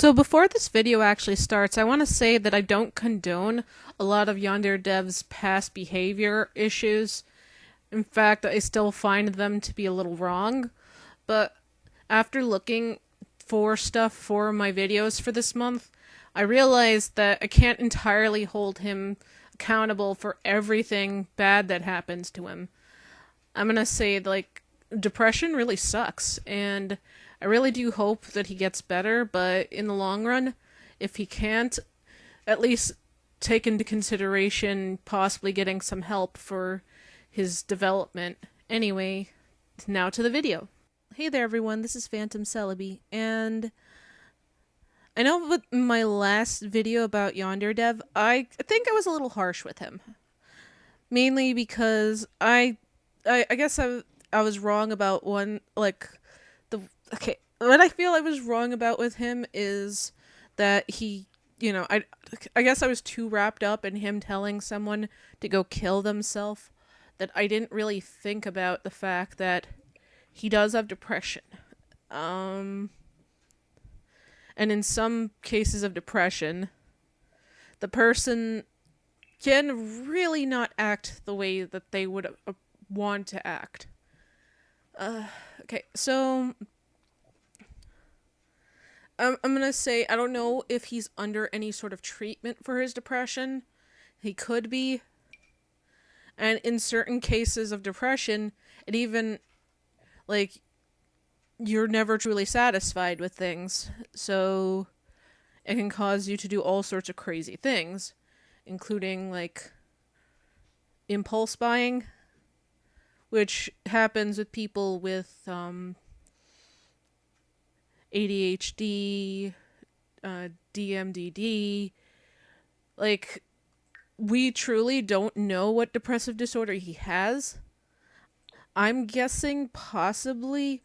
So before this video actually starts, I want to say that I don't condone a lot of Yandere Dev's past behavior issues. In fact, I still find them to be a little wrong. But after looking for stuff for my videos for this month, I realized that I can't entirely hold him accountable for everything bad that happens to him. I'm gonna say, depression really sucks, and I really do hope that he gets better, but in the long run, if he can't, at least take into consideration possibly getting some help for his development. Anyway, now to the video. Hey there everyone, this is Phantom Celebi, and I know with my last video about Yandere Dev, I think I was a little harsh with him. Mainly because I guess I was wrong about what I feel I was wrong about with him is that he, I guess I was too wrapped up in him telling someone to go kill themselves that I didn't really think about the fact that he does have depression. And in some cases of depression, the person can really not act the way that they would want to act. Okay, so I'm gonna say I don't know if he's under any sort of treatment for his depression. He could be. And in certain cases of depression, it even, you're never truly satisfied with things. So it can cause you to do all sorts of crazy things, including, impulse buying, which happens with people with ADHD, DMDD. We truly don't know what depressive disorder he has. I'm guessing possibly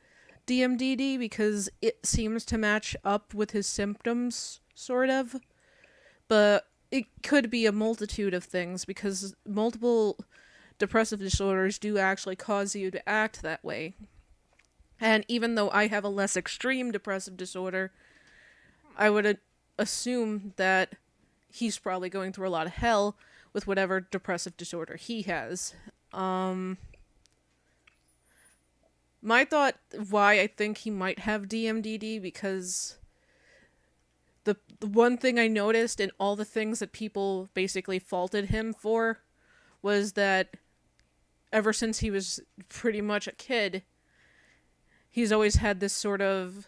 DMDD because it seems to match up with his symptoms, sort of. But it could be a multitude of things because multiple depressive disorders do actually cause you to act that way. And even though I have a less extreme depressive disorder, I would assume that he's probably going through a lot of hell with whatever depressive disorder he has. My thought why I think he might have DMDD, because the one thing I noticed in all the things that people basically faulted him for was that ever since he was pretty much a kid, he's always had this sort of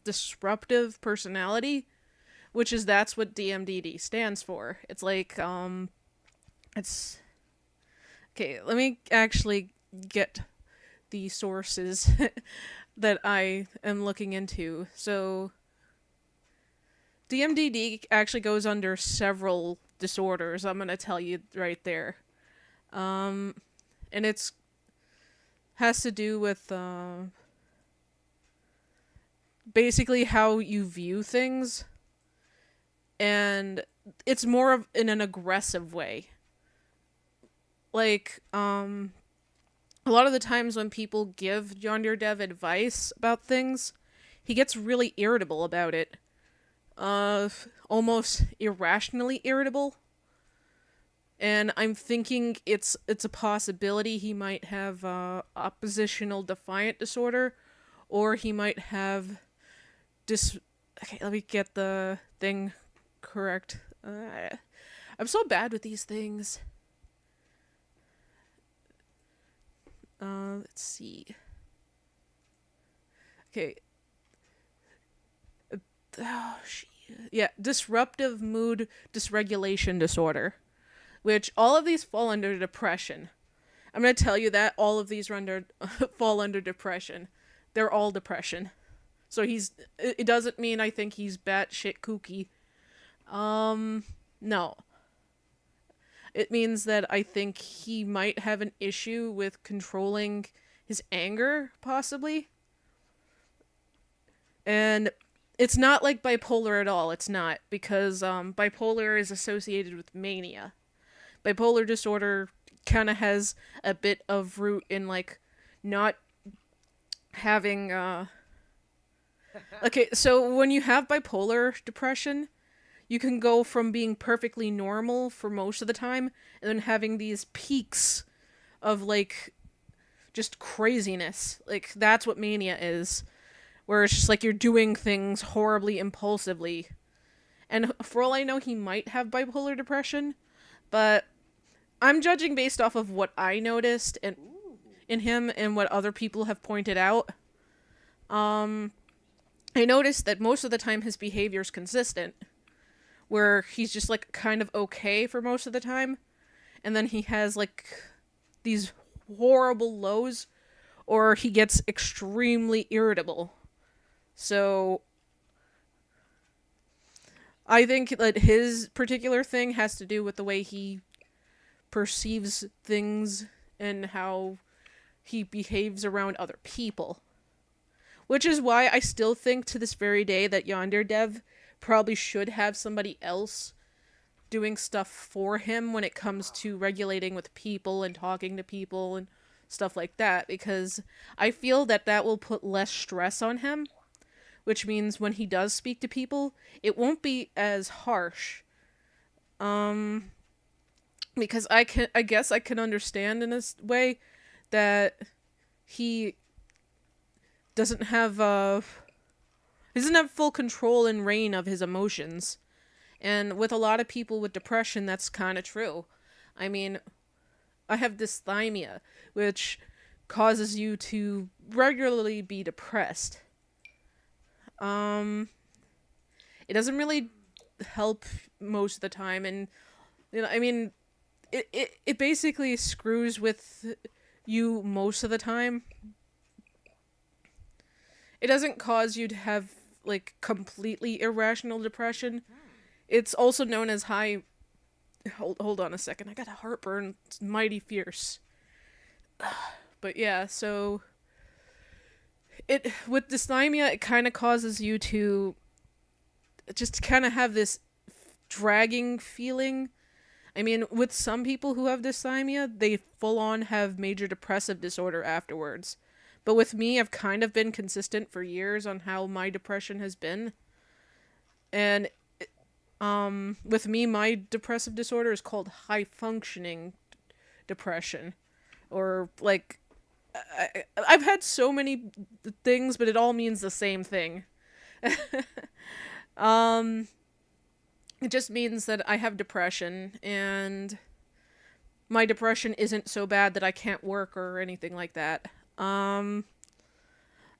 disruptive personality, that's what DMDD stands for. It's it's... Okay, let me actually get the sources that I am looking into. So, DMDD actually goes under several disorders, I'm gonna tell you right there. And it's has to do with basically how you view things, and it's more of in an aggressive way. A lot of the times when people give Yandere Dev advice about things, he gets really irritable about it. Almost irrationally irritable. And I'm thinking it's a possibility he might have oppositional defiant disorder, or he might have Okay, let me get the thing correct. I'm so bad with these things. Let's see. Okay. Yeah, disruptive mood dysregulation disorder, which all of these fall under depression. I'm going to tell you that all of these fall under depression. They're all depression. So it doesn't mean I think he's batshit kooky. No. It means that I think he might have an issue with controlling his anger, possibly. And it's not like bipolar at all. It's not, because bipolar is associated with mania. Bipolar disorder kind of has a bit of root in, not having Okay, so when you have bipolar depression, you can go from being perfectly normal for most of the time and then having these peaks of like just craziness. Like that's what mania is, where it's just like you're doing things horribly impulsively. And for all I know, he might have bipolar depression, but I'm judging based off of what I noticed and in him and what other people have pointed out. Um, I noticed that most of the time his behavior is consistent, where he's just like kind of okay for most of the time, and then he has like these horrible lows, or he gets extremely irritable. So I think that his particular thing has to do with the way he perceives things and how he behaves around other people. Which is why I still think to this very day that Yandere Dev probably should have somebody else doing stuff for him when it comes to regulating with people and talking to people and stuff like that, because I feel that that will put less stress on him, which means when he does speak to people, it won't be as harsh. Um because I guess I can understand in this way that he doesn't have he doesn't have full control and reign of his emotions. And with a lot of people with depression, that's kind of true. I mean, I have dysthymia, which causes you to regularly be depressed. Um, it doesn't really help most of the time, and I mean, it basically screws with you most of the time. It doesn't cause you to have like completely irrational depression. It's also known as high. Hold on a second. I got a heartburn. It's mighty fierce. But yeah, so it with dysthymia, it kind of causes you to just kind of have this dragging feeling. I mean, with some people who have dysthymia, they full on have major depressive disorder afterwards. But with me, I've kind of been consistent for years on how my depression has been. And with me, my depressive disorder is called high functioning depression, or like I've had so many things, but it all means the same thing. um, it just means that I have depression, and my depression isn't so bad that I can't work or anything like that. I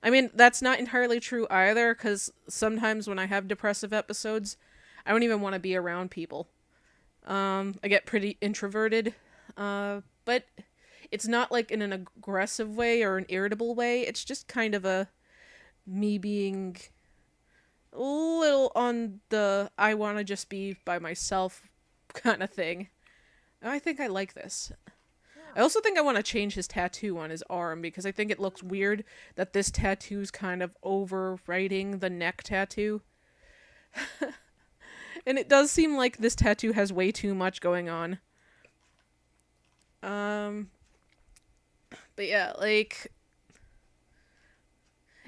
mean, that's not entirely true either, because sometimes when I have depressive episodes, I don't even want to be around people. I get pretty introverted, but it's not like in an aggressive way or an irritable way. It's just kind of a me being a little on the I want to just be by myself kind of thing. And I think I like this. I also think I want to change his tattoo on his arm because I think it looks weird that this tattoo's kind of overwriting the neck tattoo. And it does seem like this tattoo has way too much going on. Um, but yeah, like,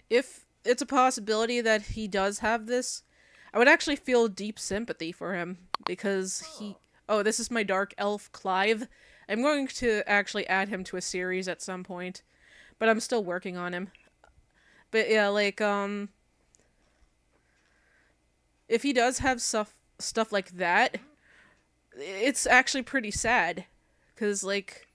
if it's a possibility that he does have this, I would actually feel deep sympathy for him because he. Oh, this is my dark elf, Clive. I'm going to actually add him to a series at some point, but I'm still working on him. But yeah, like, if he does have stuff like that, it's actually pretty sad, because like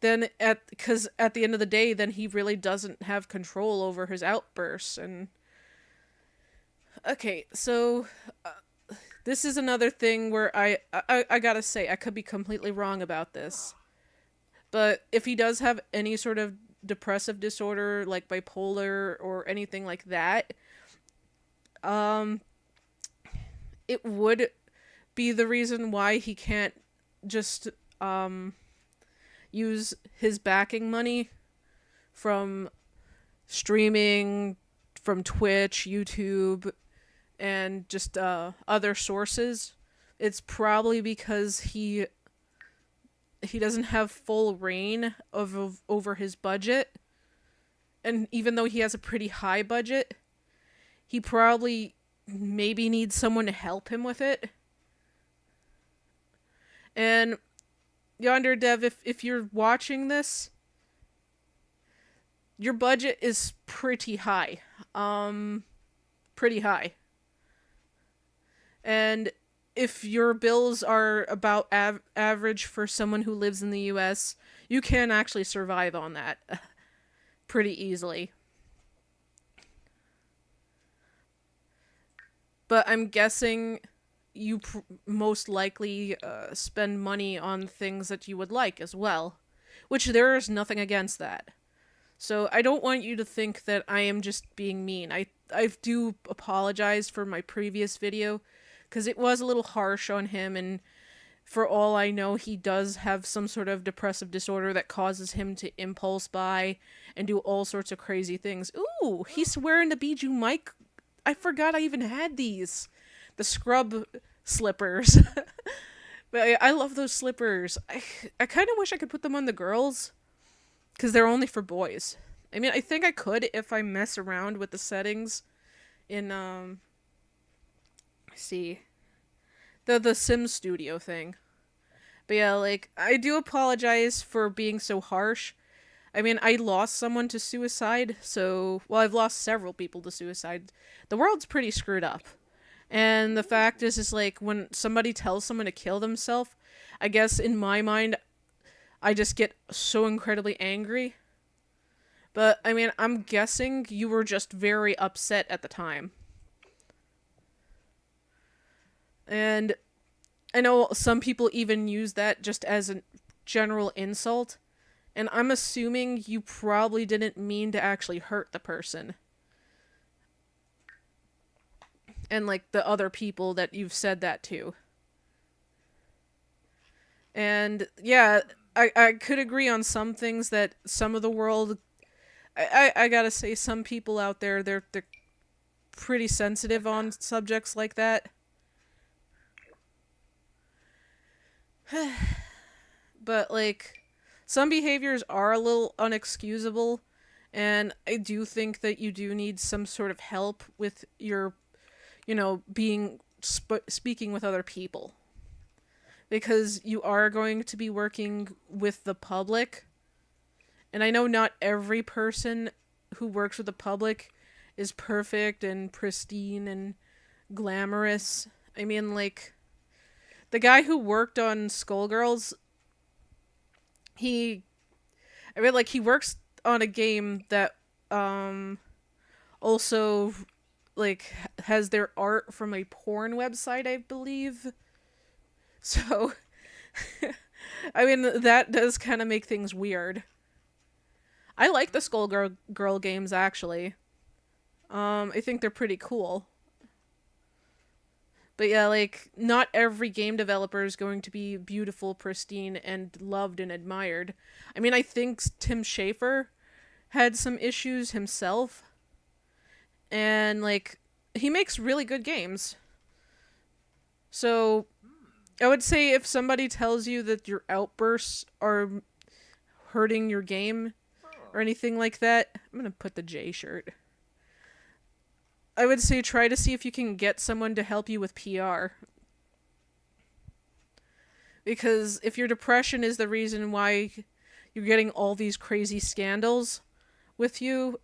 then at the end of the day, then he really doesn't have control over his outbursts. And okay, so this is another thing where I gotta say I could be completely wrong about this, but if he does have any sort of depressive disorder like bipolar or anything like that, um it would be the reason why he can't just use his backing money from streaming, from Twitch, YouTube, and just other sources. It's probably because he doesn't have full reign over his budget, and even though he has a pretty high budget, he probably maybe needs someone to help him with it. And Yandere Dev, if you're watching this, your budget is pretty high. Pretty high. And if your bills are about average for someone who lives in the US, you can actually survive on that pretty easily. But I'm guessing you most likely spend money on things that you would like as well, which there is nothing against that. So I don't want you to think that I am just being mean. I do apologize for my previous video, because it was a little harsh on him, and for all I know, he does have some sort of depressive disorder that causes him to impulse buy and do all sorts of crazy things. Ooh, he's wearing the Bijou Mike. I forgot I even had these. The scrub slippers. But I love those slippers. I kind of wish I could put them on the girls, because they're only for boys. I mean, I think I could if I mess around with the settings in, see, the Sim Studio thing. But yeah, like, I do apologize for being so harsh. I mean, I lost someone to suicide, so, well, I've lost several people to suicide. The world's pretty screwed up. And the fact is like, when somebody tells someone to kill themselves, I guess in my mind, I just get so incredibly angry. But, I mean, I'm guessing you were just very upset at the time. And I know some people even use that just as a general insult. And I'm assuming you probably didn't mean to actually hurt the person. And, like, the other people that you've said that to. And, yeah, I could agree on some things that some of the world... I gotta say, some people out there, they're pretty sensitive on subjects like that. But, like, some behaviors are a little unexcusable, and I do think that you do need some sort of help with your, being speaking with other people. Because you are going to be working with the public, and I know not every person who works with the public is perfect and pristine and glamorous. I mean, like, the guy who worked on Skullgirls, he works on a game that also, like, has their art from a porn website, I believe. So, I mean, that does kind of make things weird. I like the Skullgirl games, actually. I think they're pretty cool. But yeah, like, not every game developer is going to be beautiful, pristine, and loved and admired. I mean, I think Tim Schafer had some issues himself. And, like, he makes really good games. So, I would say if somebody tells you that your outbursts are hurting your game or anything like that, I'm gonna put the J shirt. I would say try to see if you can get someone to help you with PR. Because if your depression is the reason why you're getting all these crazy scandals with you,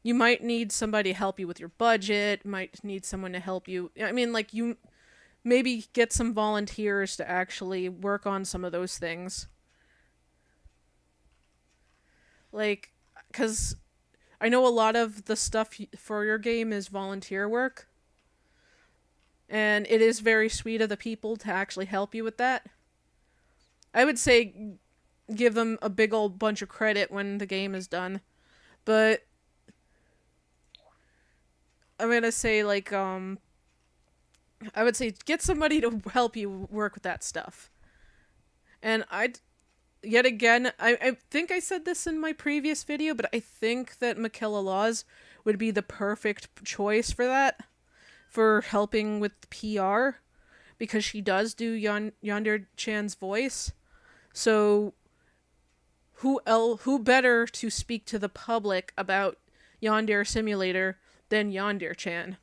you might need somebody to help you with your budget, might need someone to help you. I mean, like, you maybe get some volunteers to actually work on some of those things. Like, because I know a lot of the stuff for your game is volunteer work. And it is very sweet of the people to actually help you with that. I would say give them a big old bunch of credit when the game is done. But I'm gonna say, like, I would say get somebody to help you work with that stuff. And yet again, I think I said this in my previous video, but I think that Michaela Laws would be the perfect choice for that, for helping with PR, because she does do Yandere Chan's voice. So who better to speak to the public about Yandere Simulator than Yandere-chan?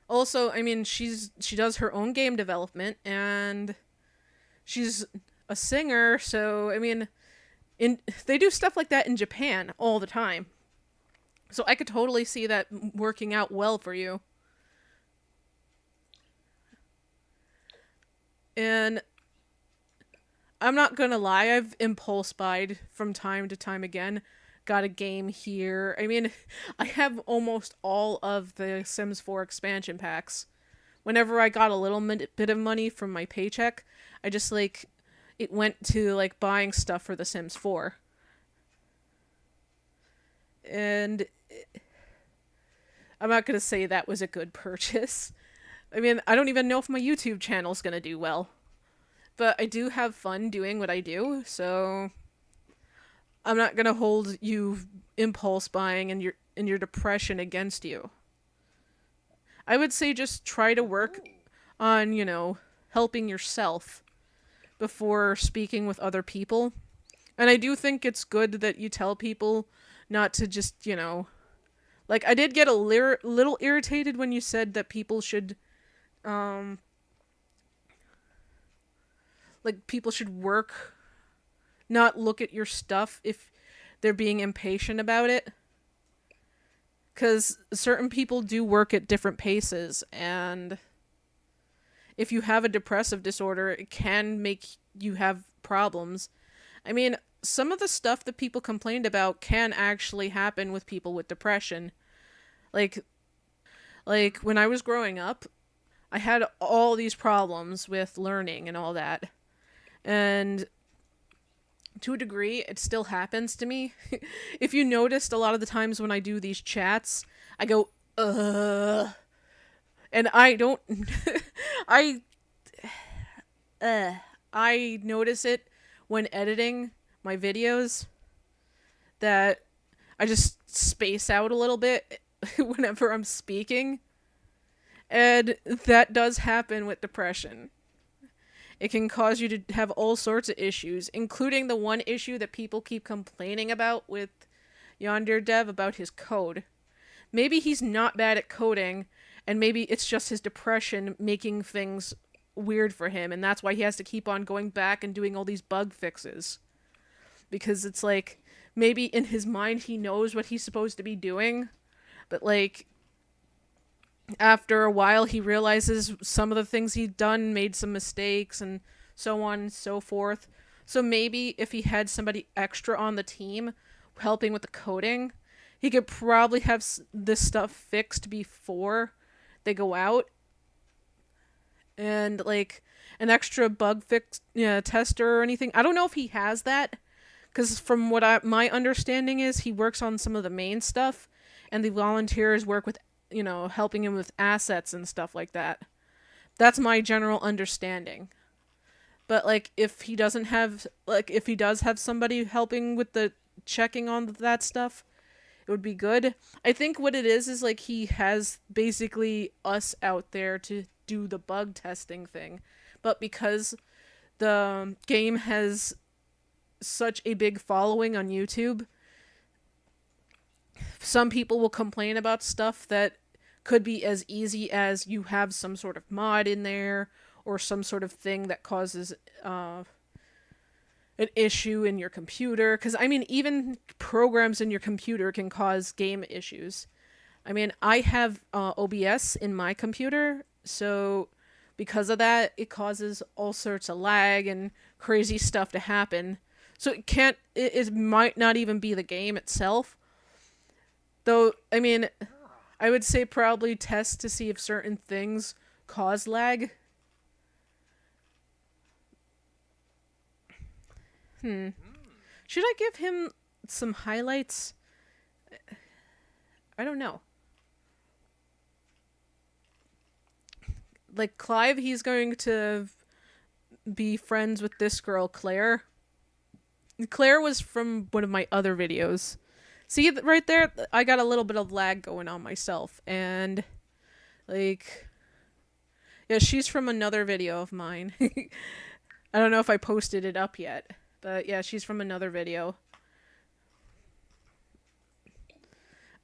Also, I mean, she does her own game development, and she's a singer, so I mean, they do stuff like that in Japan all the time. So I could totally see that working out well for you. And I'm not gonna lie, I've impulse buyed from time to time again. Got a game here. I mean, I have almost all of the Sims 4 expansion packs. Whenever I got a little bit of money from my paycheck, I just like it went to like buying stuff for the Sims 4. And I'm not gonna say that was a good purchase. I mean, I don't even know if my YouTube channel's gonna do well. But I do have fun doing what I do, so I'm not gonna hold you impulse buying and your depression against you. I would say just try to work on, helping yourself before speaking with other people. And I do think it's good that you tell people not to just, like I did get a little irritated when you said that people should people should work, not look at your stuff if they're being impatient about it. Because certain people do work at different paces, and if you have a depressive disorder, it can make you have problems. I mean, some of the stuff that people complained about can actually happen with people with depression. Like, when I was growing up, I had all these problems with learning and all that. And to a degree, it still happens to me. If you noticed, a lot of the times when I do these chats, I go, ugh. And I don't, I, I notice it when editing my videos that I just space out a little bit whenever I'm speaking. And that does happen with depression. It can cause you to have all sorts of issues, including the one issue that people keep complaining about with Yandere Dev about his code. Maybe he's not bad at coding, and maybe it's just his depression making things weird for him, and that's why he has to keep on going back and doing all these bug fixes. Because it's like, maybe in his mind he knows what he's supposed to be doing, but like, after a while he realizes some of the things he'd done made some mistakes and so on and so forth. So maybe if he had somebody extra on the team helping with the coding, he could probably have this stuff fixed before they go out. And like an extra bug fix tester or anything. I don't know if he has that, because from what my understanding is, he works on some of the main stuff and the volunteers work with helping him with assets and stuff like that. That's my general understanding. But like, if he does have somebody helping with the checking on that stuff, it would be good. I think what it is like he has basically us out there to do the bug testing thing. But because the game has such a big following on YouTube, some people will complain about stuff that could be as easy as you have some sort of mod in there or some sort of thing that causes an issue in your computer. Because, I mean, even programs in your computer can cause game issues. I mean, I have OBS in my computer, so because of that, it causes all sorts of lag and crazy stuff to happen. So it might not even be the game itself. Though, I mean, I would say probably test to see if certain things cause lag. Should I give him some highlights? I don't know. Like Clive, he's going to be friends with this girl, Claire. Claire was from one of my other videos. See, right there, I got a little bit of lag going on myself. And, like, yeah, she's from another video of mine. I don't know if I posted it up yet. But yeah, she's from another video.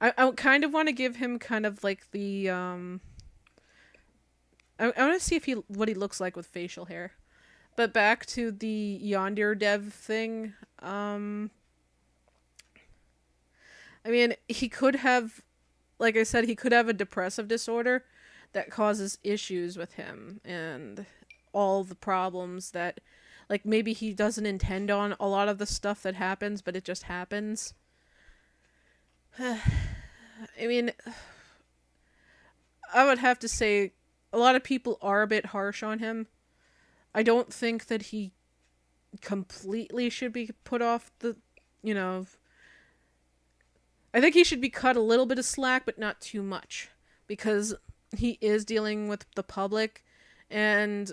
I kind of want to give him kind of like the I want to see if what he looks like with facial hair. But back to the Yandere Dev thing. I mean, he could have, like I said, he could have a depressive disorder that causes issues with him and all the problems that, like, maybe he doesn't intend on a lot of the stuff that happens, but it just happens. I mean, I would have to say a lot of people are a bit harsh on him. I don't think that he completely should be put off the, you know, I think he should be cut a little bit of slack, but not too much, because he is dealing with the public, and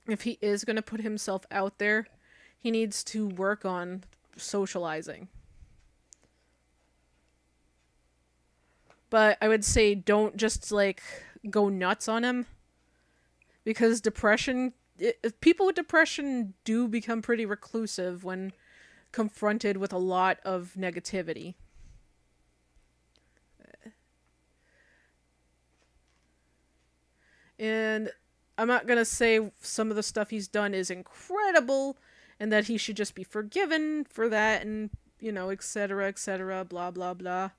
if he is going to put himself out there, he needs to work on socializing. But I would say don't just, like, go nuts on him, because people with depression do become pretty reclusive when confronted with a lot of negativity. And I'm not gonna say some of the stuff he's done is incredible and that he should just be forgiven for that, and, etc., blah, blah, blah.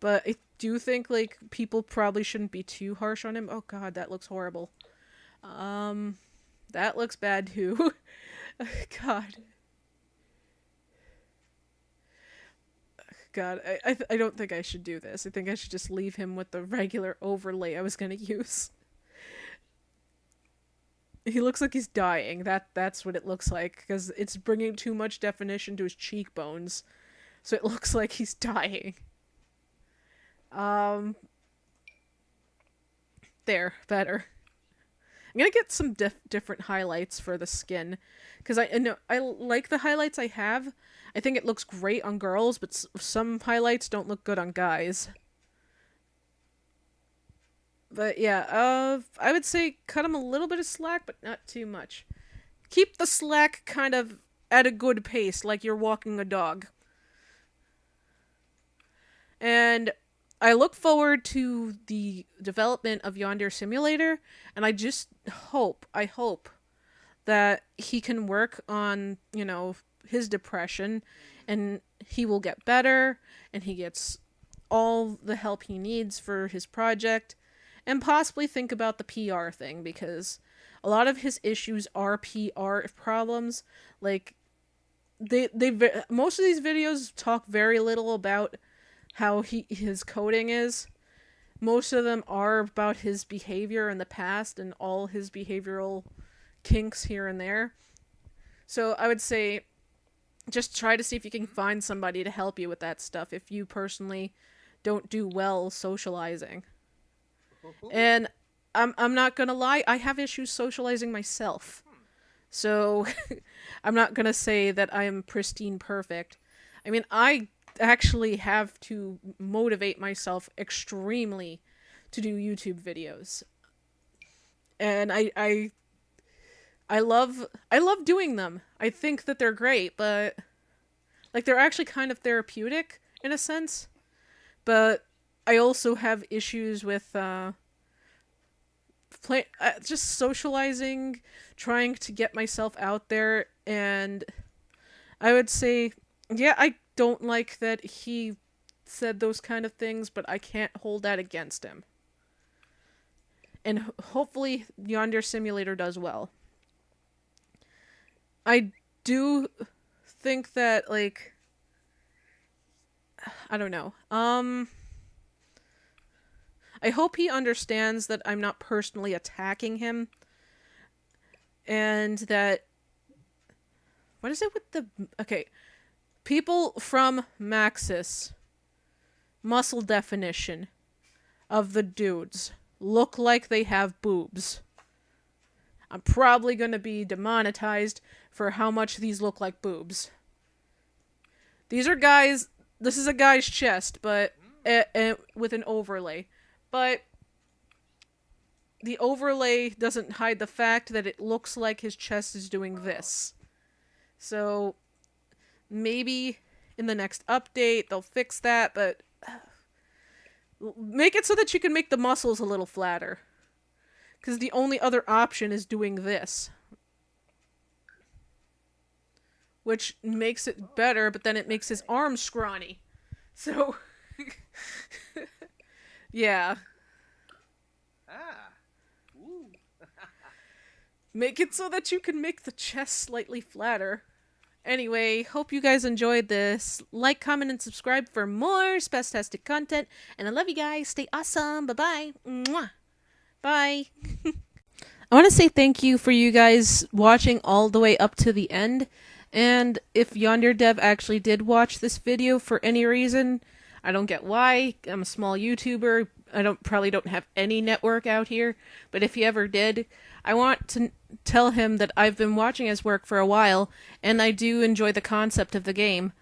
But I do think, like, people probably shouldn't be too harsh on him. Oh god, that looks horrible. That looks bad too. God. God, I don't think I should do this. I think I should just leave him with the regular overlay I was gonna use. He looks like he's dying. That's what it looks like, because it's bringing too much definition to his cheekbones. So it looks like he's dying. There, better. I'm gonna get some different highlights for the skin, because I know I like the highlights I have. I think it looks great on girls, but some highlights don't look good on guys. But yeah, I would say cut him a little bit of slack, but not too much. Keep the slack kind of at a good pace, like you're walking a dog. And I look forward to the development of Yandere Simulator, and I hope that he can work on, his depression, and he will get better, and he gets all the help he needs for his project, and possibly think about the PR thing, because a lot of his issues are PR problems. Like, most of these videos talk very little about how his coding is. Most of them are about his behavior in the past and all his behavioral kinks here and there. So I would say just try to see if you can find somebody to help you with that stuff if you personally don't do well socializing. And I'm not gonna lie, I have issues socializing myself. So I'm not gonna say that I am pristine perfect. I mean, I actually have to motivate myself extremely to do YouTube videos. And I love doing them. I think that they're great, but like they're actually kind of therapeutic in a sense. But I also have issues with just socializing, trying to get myself out there, and I would say, yeah, I don't like that he said those kind of things, but I can't hold that against him. And hopefully Yandere Simulator does well. I do think that, like, I don't know. I hope he understands that I'm not personally attacking him. And that... What is it with the... Okay. People from Maxis, muscle definition of the dudes, look like they have boobs. I'm probably going to be demonetized for how much these look like boobs. These are guys... This is a guy's chest, but with an overlay. But the overlay doesn't hide the fact that it looks like his chest is doing this. So maybe in the next update they'll fix that, but make it so that you can make the muscles a little flatter. Because the only other option is doing this. Which makes it better, but then it makes his arms scrawny. So, yeah. Ah. Ooh. Make it so that you can make the chest slightly flatter. Anyway, hope you guys enjoyed this. Like, comment, and subscribe for more Spastastic content. And I love you guys. Stay awesome. Bye-bye. Mwah. Bye. I want to say thank you for you guys watching all the way up to the end. And if Yandere Dev actually did watch this video for any reason, I don't get why. I'm a small YouTuber. I probably don't have any network out here. But if he ever did, I want to tell him that I've been watching his work for a while, and I do enjoy the concept of the game.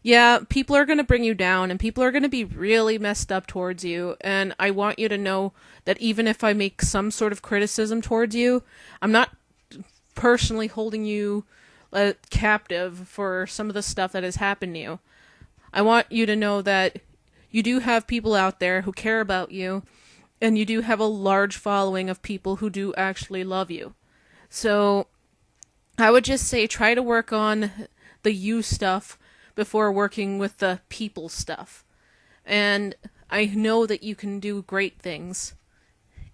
Yeah, people are going to bring you down, and people are going to be really messed up towards you, and I want you to know that even if I make some sort of criticism towards you, I'm not personally holding you captive for some of the stuff that has happened to you. I want you to know that you do have people out there who care about you, and you do have a large following of people who do actually love you. So, I would just say try to work on the you stuff before working with the people stuff. And I know that you can do great things.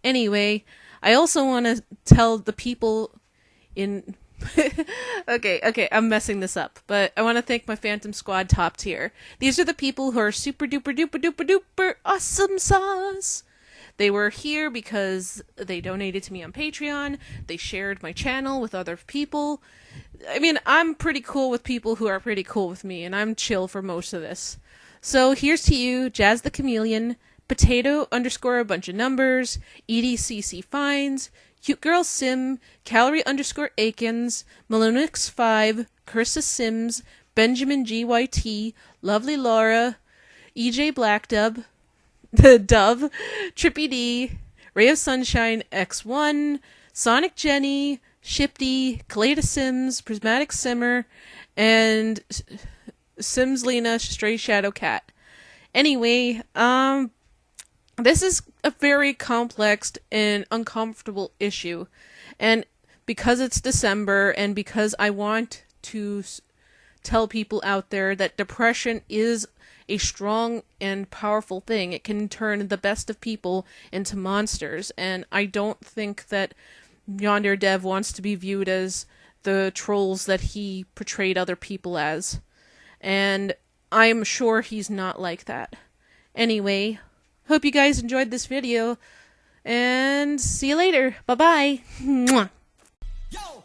Anyway, I also want to tell the people in... okay, I'm messing this up, but I want to thank my Phantom Squad top tier. These are the people who are super duper duper duper duper awesome sauce. They were here because they donated to me on Patreon, they shared my channel with other people. I mean, I'm pretty cool with people who are pretty cool with me, and I'm chill for most of this. So here's to you, Jazz the Chameleon, Potato _ a bunch of numbers, EDCC Fines, Cute Girl Sim, Calorie _ Akins, Malonix5, Cursa Sims, Benjamin GYT, Lovely Laura, EJ Blackdub, the Dove, Trippy D, Ray of Sunshine X1, Sonic Jenny, Shipty, Kaleda Sims, Prismatic Simmer, and Sims Lena, Stray Shadow Cat. Anyway, this is a very complex and uncomfortable issue, and because it's December, and because I want to tell people out there that depression is a strong and powerful thing. It can turn the best of people into monsters, and I don't think that Yandere Dev wants to be viewed as the trolls that he portrayed other people as. And I'm sure he's not like that. Anyway, hope you guys enjoyed this video, and see you later. Bye-bye. Mwah. Yo!